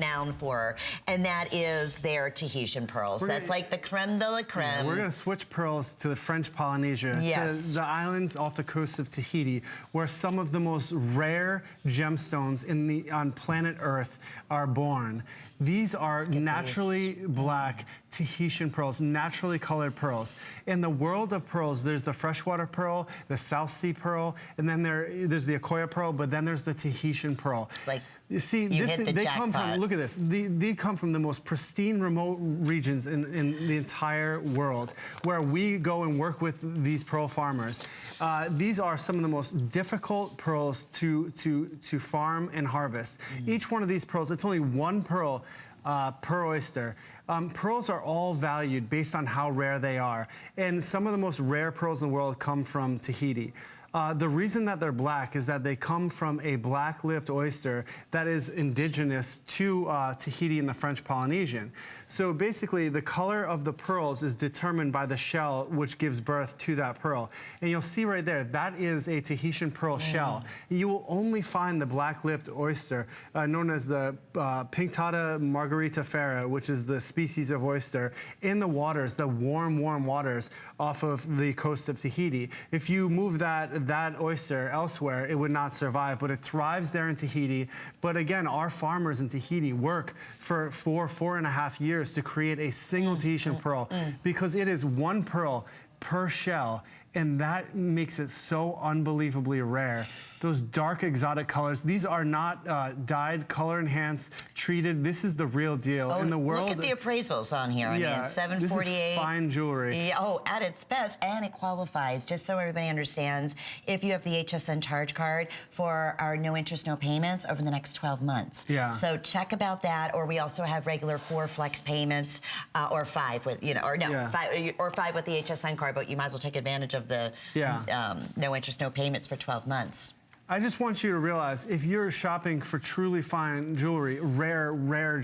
noun for her, and that is their Tahitian pearls. That's like the creme de la creme. Yeah, we're gonna switch pearls to the French Polynesia, to the islands off the coast of Tahiti, where some of the most rare gemstones on planet Earth are born. These are naturally black Tahitian pearls, naturally colored pearls. In the world of pearls, there's the freshwater pearl, the South Sea pearl, and then there's the Akoya pearl, but then there's the Tahitian pearl. Like, you see, they come from, look at this, they come from the most pristine remote regions in the entire world, where we go and work with these pearl farmers. These are some of the most difficult pearls to farm and harvest. Each one of these pearls, it's only one pearl per oyster. Pearls are all valued based on how rare they are. And some of the most rare pearls in the world come from Tahiti. The reason that they're black is that they come from a black-lipped oyster that is indigenous to Tahiti and the French Polynesian. So basically, the color of the pearls is determined by the shell which gives birth to that pearl. And you'll see right there, that is a Tahitian pearl shell. You will only find the black-lipped oyster, known as the Pinctada margaritifera, which is the species of oyster, in the waters, the warm waters off of the coast of Tahiti. If you move that oyster elsewhere, it would not survive, but it thrives there in Tahiti. But again, our farmers in Tahiti work for 4.5 years to create a single Tahitian pearl, because it is one pearl per shell, and that makes it so unbelievably rare. Those dark exotic colors, these are not dyed, color enhanced, treated. This is the real deal. In the world, look at the appraisals on here. I mean, $748. This is fine jewelry. At its best, and it qualifies, just so everybody understands, if you have the HSN charge card for our no interest, no payments over the next 12 months. So check about that, or we also have regular 4 flex payments, or 5 with, 5 with the HSN card, but you might as well take advantage of the no interest, no payments for 12 months. I just want you to realize, if you're shopping for truly fine jewelry, rare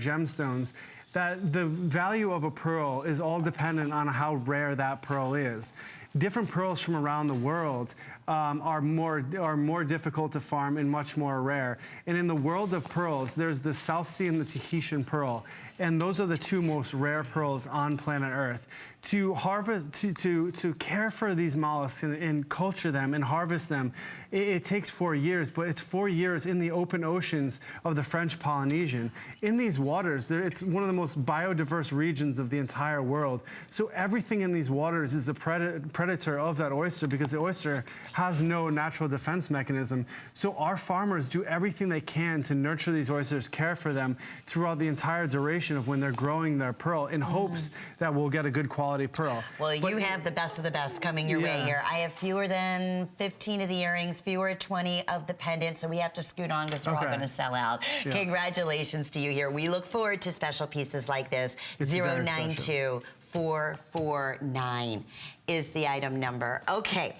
gemstones, that the value of a pearl is all dependent on how rare that pearl is. Different pearls from around the world are more difficult to farm and much more rare. And in the world of pearls, there's the South Sea and the Tahitian pearl. And those are the 2 most rare pearls on planet Earth. To harvest, to care for these mollusks and culture them and harvest them, it takes 4 years, but it's 4 years in the open oceans of the French Polynesian. In these waters, it's one of the most biodiverse regions of the entire world. So everything in these waters is a predator of that oyster, because the oyster has no natural defense mechanism. So our farmers do everything they can to nurture these oysters, care for them throughout the entire duration of when they're growing their pearl, in hopes that we'll get a good quality pearl. Well, you have the best of the best coming your way here. I have fewer than 15 of the earrings, fewer 20 of the pendants, so we have to scoot on because they're all going to sell out. Congratulations to you here. We look forward to special pieces like this. 092449 is the item number. Okay.